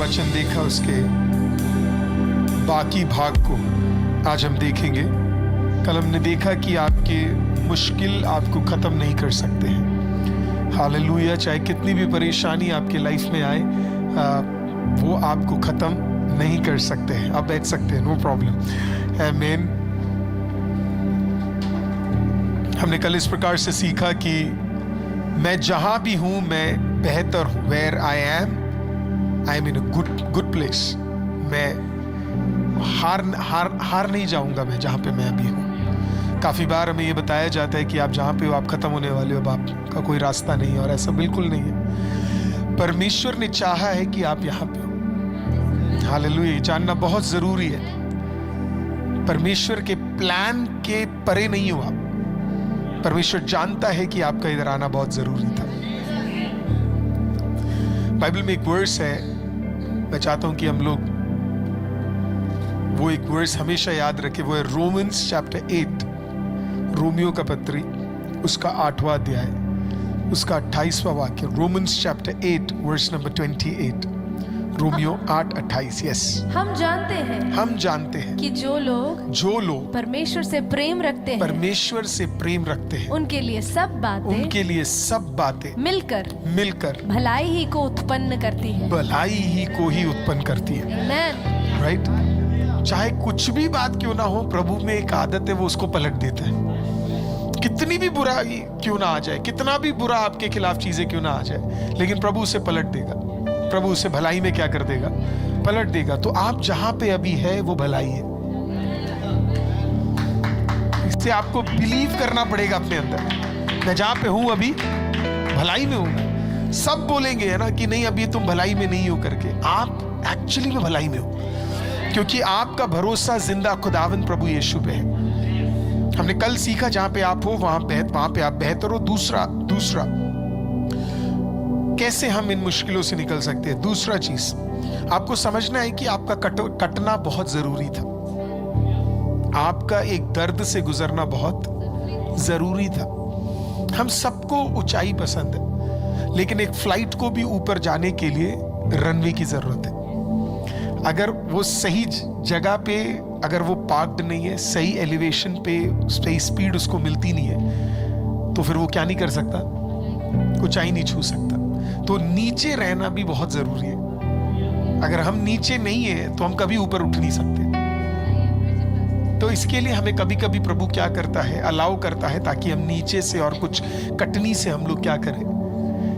वचन देखा उसके बाकी भाग को आज हम देखेंगे। कल हमने देखा कि आपके मुश्किल आपको ख़त्म नहीं कर सकते हैं। हालेलुया। चाहे कितनी भी परेशानी आपके लाइफ में आए, वो आपको ख़त्म नहीं कर सकते हैं। आप बैठ सकते हैं, नो प्रॉब्लम। आमीन। हमने कल इस प्रकार से सीखा कि मैं जहां भी हूं मैं बेहतर हूं। Where I am in a good place. मैं हार नहीं जाऊंगा मैं जहां पे मैं अभी हूं। काफी बार हमें ये बताया जाता है कि आप जहां पे हो आप खत्म होने वाले हो, अब आपका कोई रास्ता नहीं है, और ऐसा बिल्कुल नहीं है। परमेश्वर ने चाहा है कि आप यहां पे हो। हालेलुया। जानना बहुत जरूरी है, परमेश्वर के प्लान के परे नहीं हो आप। परमेश्वर जानता है कि आपका इधर आना बहुत जरूरी था। बाइबल में एक वर्स है, मैं चाहता हूं कि हम लोग वो एक वर्स हमेशा याद रखें। वो है रोमन्स चैप्टर 8, रोमियो का पत्री, उसका 8वां अध्याय, उसका 28वां वाक्य। Romans chapter 8 verse number 28। Romeo 8:28। Yes. हम जानते हैं कि जो लोग परमेश्वर से प्रेम रखते हैं उनके लिए सब बातें मिलकर भलाई ही को उत्पन्न करती है। राइट। चाहे कुछ भी बात क्यों ना हो, प्रभु में एक आदत है, वो उसको पलट देता है। कितनी भी बुराई क्यों ना आ जाए, कितना भी बुरा आपके खिलाफ चीजें क्यों ना आ जाए, लेकिन प्रभु उसे पलट देगा। प्रभु उसे भलाई में क्या कर देगा? पलट देगा। तो आप जहां पे अभी है वो भलाई है। इससे आपको बिलीव करना पड़ेगा अपने अंदर, मैं जहां पे हूं अभी भलाई में हूं। सब बोलेंगे है ना कि नहीं अभी तुम भलाई में नहीं हो करके, आप एक्चुअली में भलाई में हो, क्योंकि आपका भरोसा जिंदा खुदावंद प्रभु यीशु पे है। हमने कल सीखा जहां पे आप हो वहां पे आप बेहतर हो। दूसरा कैसे हम इन मुश्किलों से निकल सकते हैं। दूसरा चीज आपको समझना है कि आपका कटना बहुत जरूरी था। आपका एक दर्द से गुजरना बहुत जरूरी था। हम सबको ऊंचाई पसंद है, लेकिन एक फ्लाइट को भी ऊपर जाने के लिए रनवे की जरूरत है। अगर वो सही जगह पे, अगर वो पार्क्ड नहीं है, सही एलिवेशन पे, सही स्पीड उसको मिलती नहीं है, तो फिर वो क्या नहीं कर सकता? ऊंचाई नहीं छू सकता। तो नीचे रहना भी बहुत जरूरी है। अगर हम नीचे नहीं है तो हम कभी ऊपर उठ नहीं सकते। तो इसके लिए हमें कभी कभी प्रभु क्या करता है, अलाउ करता है, ताकि हम नीचे से और कुछ कटनी से हम लोग क्या करें,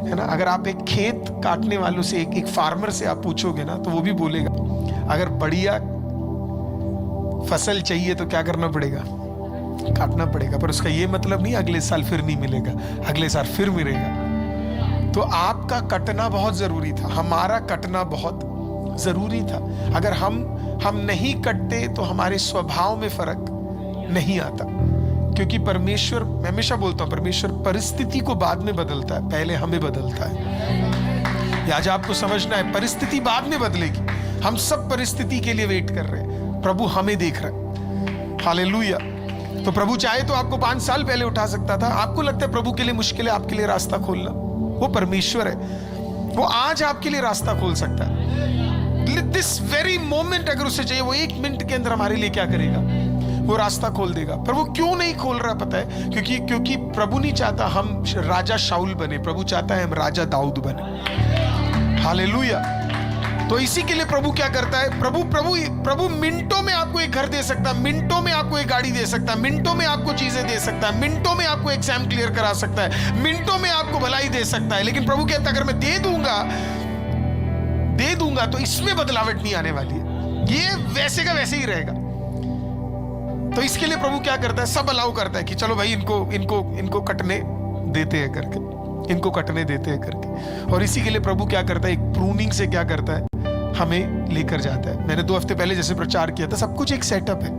है ना। अगर आप एक खेत काटने वालों से, एक फार्मर से आप पूछोगे ना, तो वो भी बोलेगा अगर बढ़िया फसल चाहिए तो क्या करना पड़ेगा? काटना पड़ेगा। पर उसका ये मतलब नहीं अगले साल फिर नहीं मिलेगा, अगले साल फिर मिलेगा। तो आपका कटना बहुत जरूरी था, हमारा कटना बहुत जरूरी था। अगर हम नहीं कटते तो हमारे स्वभाव में फर्क नहीं आता, क्योंकि परमेश्वर, मैं हमेशा बोलता हूं, परमेश्वर परिस्थिति को बाद में बदलता है, पहले हमें बदलता है। आज आपको समझना है, परिस्थिति बाद में बदलेगी। हम सब परिस्थिति के लिए वेट कर रहे हैं, प्रभु हमें देख रहे हैं। हालेलुया। तो प्रभु चाहे तो आपको 5 साल पहले उठा सकता था। आपको लगता है प्रभु के लिए मुश्किल है आपके लिए रास्ता खोलना? वो परमेश्वर है, वो आज आपके लिए रास्ता खोल सकता है। दिस वेरी मोमेंट अगर उसे चाहिए, वो 1 मिनट के अंदर हमारे लिए क्या करेगा? वो रास्ता खोल देगा। पर वो क्यों नहीं खोल रहा पता है? क्योंकि प्रभु नहीं चाहता हम राजा शाऊल बने, प्रभु चाहता है हम राजा दाऊद बने। हालेलुया। तो इसी के लिए प्रभु क्या करता है? प्रभु मिनटों में आपको एक घर दे सकता है, मिनटों में आपको एक गाड़ी दे सकता है, मिनटों में आपको चीजें दे सकता है, मिनटों में आपको एग्जाम क्लियर करा सकता है, मिनटों में आपको भलाई दे सकता है। लेकिन प्रभु कहता है अगर मैं दे दूंगा तो इसमें बदलावट नहीं आने वाली है, ये वैसे का वैसे ही रहेगा। तो इसके लिए प्रभु क्या करता है? सब अलाउ करता है कि चलो भाई इनको कटने देते हैं करके, इनको कटने देते हैं करके। और इसी के लिए प्रभु क्या करता है? एक प्रूनिंग से क्या करता है? हमें लेकर जाता है। मैंने 2 हफ्ते पहले जैसे प्रचार किया था, सब कुछ एक सेटअप है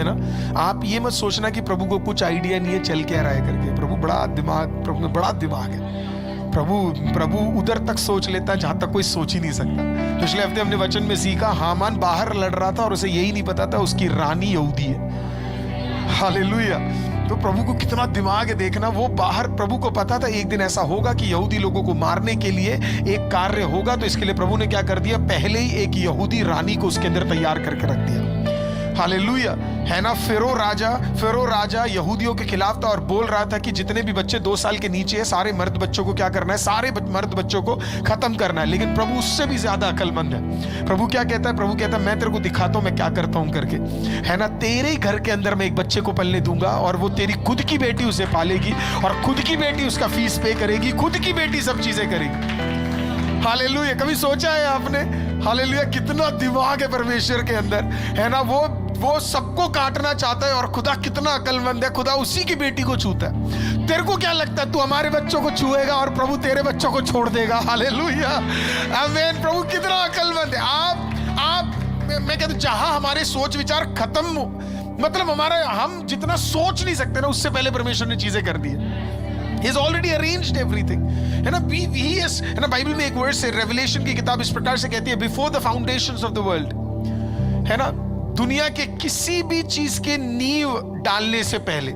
ना। आप ये मत सोचना कि प्रभु को कुछ आइडिया नहीं है, चल क्या रहा है करके। प्रभु में बड़ा दिमाग है। प्रभु उधर तक सोच लेता है जहां तक कोई सोच ही नहीं सकता। पिछले हफ्ते हमने वचन में सीखा, हामान बाहर लड़ रहा था और उसे यही नहीं पता था उसकी रानी यहूदी है। हालेलुया। तो प्रभु को कितना दिमाग है देखना, वो बाहर प्रभु को पता था एक दिन ऐसा होगा कि यहूदी लोगों को मारने के लिए एक कार्य होगा, तो इसके लिए प्रभु ने क्या कर दिया, पहले ही एक यहूदी रानी को उसके अंदर तैयार करके रख दिया। हालेलुया, है ना। फेरो राजा यहूदियों के खिलाफ था और बोल रहा था कि जितने भी बच्चे 2 साल के नीचे है सारे मर्द बच्चों को क्या करना है, सारे मर्द बच्चों को खत्म करना है। लेकिन प्रभु उससे भी ज्यादा अकलमंद है। प्रभु क्या कहता है, प्रभु कहता है मैं तेरे को दिखाता हूं मैं क्या करता हूं करके, है ना। तेरे ही घर के अंदर मैं एक बच्चे को पलने दूंगा और वो तेरी खुद की बेटी उसे पालेगी और खुद की बेटी उसका फीस पे करेगी, खुद की बेटी सब चीजें करेगी। हालेलुया, कभी सोचा है आपने? हालेलुया, कितना दिमाग है परमेश्वर के अंदर, है ना। वो सबको काटना चाहता है और खुदा कितना अकलमंद है, खुदा उसी की बेटी को छूता है। तेरे को क्या लगता है तू हमारे बच्चों को छुएगा और प्रभु तेरे बच्चों को छोड़ देगा? हालेलुया, आमीन। प्रभु कितना अकलमंद है। आप मैं कहता हूं जहां हमारे सोच विचार खत्म, मतलब हम जितना सोच नहीं सकते ना, उससे पहले परमेश्वर ने चीजें कर दी है। He has already arranged everything, है ना। है ना, बाइबल में एक वर्स है, रेवलेशन की किताब इस प्रकार से कहती है, before the foundations of the world, है ना, दुनिया के किसी भी चीज के नींव डालने से पहले,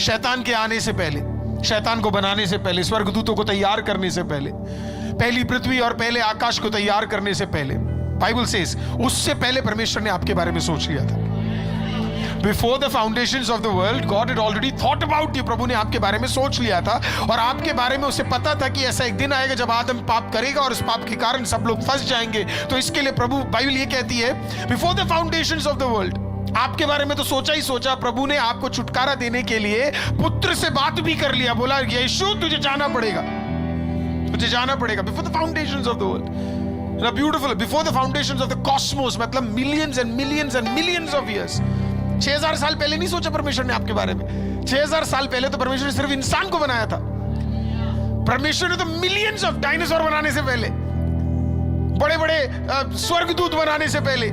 शैतान के आने से पहले, शैतान को बनाने से पहले, स्वर्गदूतों को तैयार करने से पहले, पहली पृथ्वी और पहले आकाश को तैयार करने से पहले, बाइबल सेज उससे पहले परमेश्वर ने आपके बारे में सोच लिया था। Before the foundations of the world, God had already thought about you. प्रभु ने आपके बारे में सोच लिया था और आपके बारे में उसे पता था कि ऐसा एक दिन आएगा जब आदम पाप करेगा और उस पाप के कारण सब लोग फंस जाएंगे। तो इसके लिए प्रभु, बाइबल ये कहती है, Before the foundations of the world, आपके बारे में तो सोचा ही सोचा। प्रभु ने आपको छुटकारा देने के लिए पुत्र से बात भी कर लिया, बोला यीशु तुझे जाना पड़ेगा, तुझे जाना पड़ेगा। Before the foundations of the world, beautiful. Before the foundations of the cosmos, मतलब millions and millions and millions of years। 6000 साल पहले नहीं सोचा परमेश्वर ने आपके बारे में। 6000 साल पहले तो परमेश्वर ने सिर्फ इंसान को बनाया था। परमेश्वर ने तो मिलियंस ऑफ डायनासोर बनाने से पहले, बड़े बड़े स्वर्गदूत बनाने से पहले,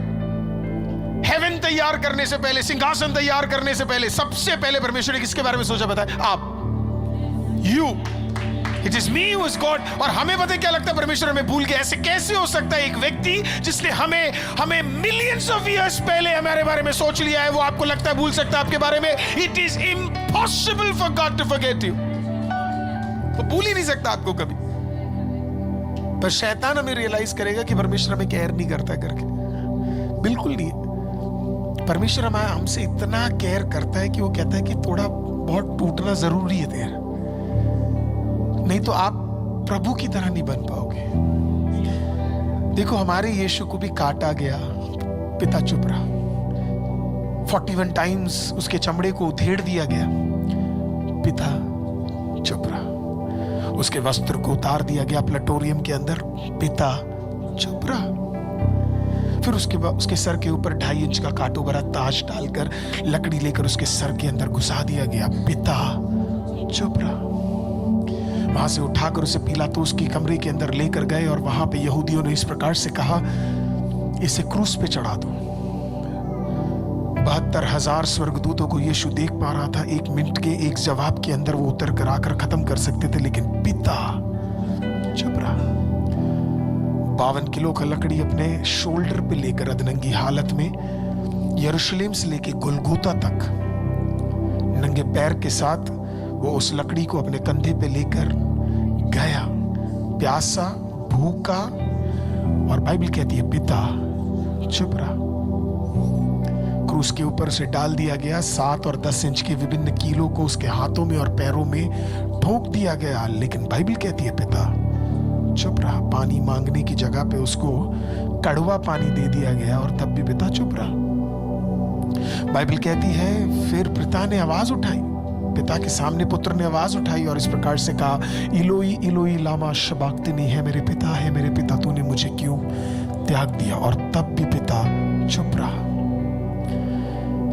हेवन तैयार करने से पहले, सिंहासन तैयार करने से पहले, सबसे पहले परमेश्वर ने किसके बारे में सोचा पता है? आप, you, it is me who is God. और हमें पता है क्या लगता है, परमेश्वर हमें भूल गया। ऐसे कैसे हो सकता है? एक व्यक्ति जिसने हमें मिलियंस ऑफ इयर्स पहले हमारे बारे में सोच लिया है, वो आपको लगता है भूल सकता है आपके बारे में? It is impossible for God to forget you. वो भूल ही नहीं सकता आपको कभी। पर शैतान हमें रियलाइज करेगा कि परमेश्वर हमें केयर नहीं करता करके। बिल्कुल नहीं। परमेश्वर हमसे इतना केयर करता है कि वो कहता है कि थोड़ा बहुत टूटना जरूरी है तेरा, नहीं तो आप प्रभु की तरह नहीं बन पाओगे। देखो, हमारे यीशु को भी काटा गया, पिता चुप रहा। 41 टाइम्स उसके चमड़े को उधेड़ दिया गया, पिता चुप रहा। उसके वस्त्र को उतार दिया गया प्लेटोरियम के अंदर, पिता चुप रहा। फिर उसके सर के ऊपर 2.5 इंच का कांटों भरा ताज डालकर लकड़ी लेकर उसके सर के अंदर घुसा दिया गया, पिता चुप रहा। वहां से उठाकर उसे पिलातुस की कमरे के अंदर लेकर गए और वहां पे यहूदियों ने इस प्रकार से कहा, इसे क्रूस पे चढ़ा दो। 72,000 स्वर्गदूतों को यीशु देख पा रहा था। 1 मिनट के एक जवाब के अंदर वो उतर कर आकर खत्म कर सकते थे, लेकिन पिता चुप रहा। 52 किलो का लकड़ी अपने शोल्डर पे लेकर अधनंगी हालत में यरूशलेम से लेके गुलगोता तक नंगे पैर के साथ वो उस लकड़ी को अपने कंधे पे लेकर गया, प्यासा, भूखा, और बाइबल कहती है पिता चुप रहा। क्रूस के ऊपर उसे डाल दिया गया। 7 और 10 इंच के विभिन्न कीलों को उसके हाथों में और पैरों में ठोक दिया गया, लेकिन बाइबल कहती है पिता चुप रहा। पानी मांगने की जगह पे उसको कड़वा पानी दे दिया गया और तब भी पिता चुप रहा। बाइबल कहती है फिर पिता ने आवाज उठाई, पिता के सामने पुत्र ने आवाज उठाई और इस प्रकार से कहा, इलोई इलोई लामा शबाक्तनी, है मेरे पिता तूने मुझे क्यों त्याग दिया? और तब भी पिता चुप रहा।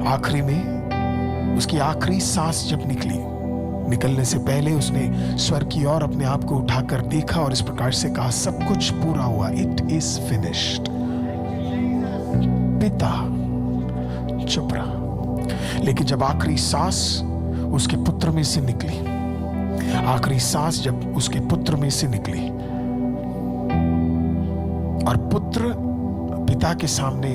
आखिरी में उसकी आखिरी सांस जब निकलने से पहले उसने स्वर्ग की ओर अपने आप को उठाकर देखा और इस प्रकार से कहा, सब कुछ पूरा हुआ, इट इज फिनिश्ड। पिता चुप रहा। लेकिन जब आखिरी सांस उसके पुत्र में से निकली, आखिरी सांस जब उसके पुत्र में से निकली और पुत्र पिता के सामने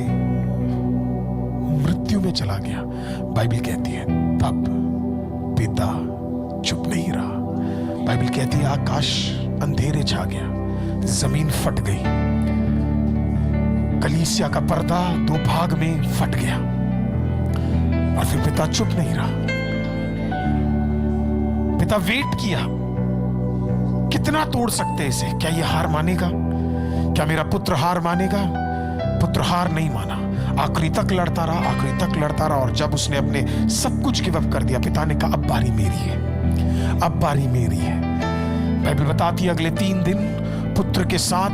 मृत्यु में चला गया, बाइबल कहती है तब पिता चुप नहीं रहा। बाइबल कहती है आकाश अंधेरे छा गया, जमीन फट गई, कलीसिया का पर्दा दो भाग में फट गया, और फिर पिता चुप नहीं रहा। पिता वेट किया, कितना तोड़ सकते इसे, क्या ये हार मानेगा, क्या मेरा पुत्र हार मानेगा? पुत्र हार नहीं माना, आखिरी तक लड़ता रहा, आखिरी तक लड़ता रहा, और जब उसने अपने सब कुछ गिव अप कर दिया, पिता ने कहा अब बारी मेरी है, अब बारी मेरी है। बाइबल बताती है अगले 3 दिन पुत्र के साथ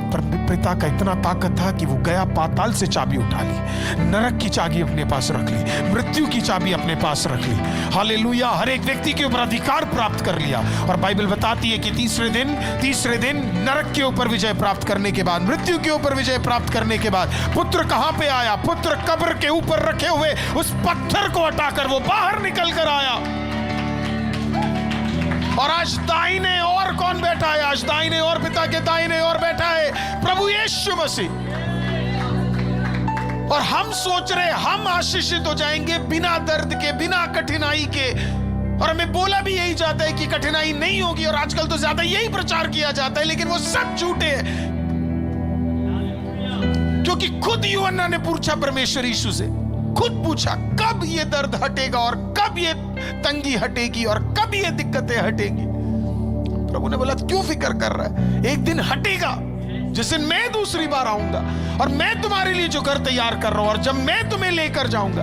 पिता का इतना ताकत था कि वो गया, पाताल से चाबी उठा ली, नरक की चाबी अपने पास रख ली, मृत्यु की चाबी अपने पास रख ली। हालेलुया, हर एक व्यक्ति के ऊपर अधिकार प्राप्त कर लिया। और बाइबल बताती है कि तीसरे दिन नरक के ऊपर विजय प्राप्त करने के बाद, मृत्यु के ऊपर विजय प्राप्त करने के बाद पुत्र कहां पे आया? पुत्र कब्र के ऊपर रखे हुए उस पत्थर को हटाकर वो बाहर निकल कर आया। और आज दाहिने और कौन बैठा है? आज दाहिने और, पिता के दाहिने और बैठा है प्रभु यीशु मसीह। और हम सोच रहे हम आशीषित हो जाएंगे बिना दर्द के, बिना कठिनाई के, और हमें बोला भी यही जाता है कि कठिनाई नहीं होगी, और आजकल तो ज्यादा यही प्रचार किया जाता है, लेकिन वो सब झूठे हैं। क्योंकि खुद यूहन्ना ने पूछा परमेश्वर यीशु से, खुद पूछा कब ये दर्द हटेगा, और कब ये तंगी हटेगी, और कब ये दिक्कतें हटेगी? प्रभु ने बोला क्यों फिक्र कर रहा है, एक दिन हटेगा जिस दिन मैं दूसरी बार आऊंगा, और मैं तुम्हारे लिए जो घर तैयार कर रहा हूं, और जब मैं तुम्हें लेकर जाऊंगा,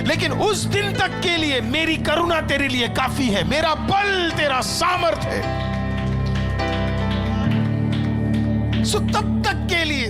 लेकिन उस दिन तक के लिए मेरी करुणा तेरे लिए काफी है, मेरा बल तेरा सामर्थ है। सो तब तक के लिए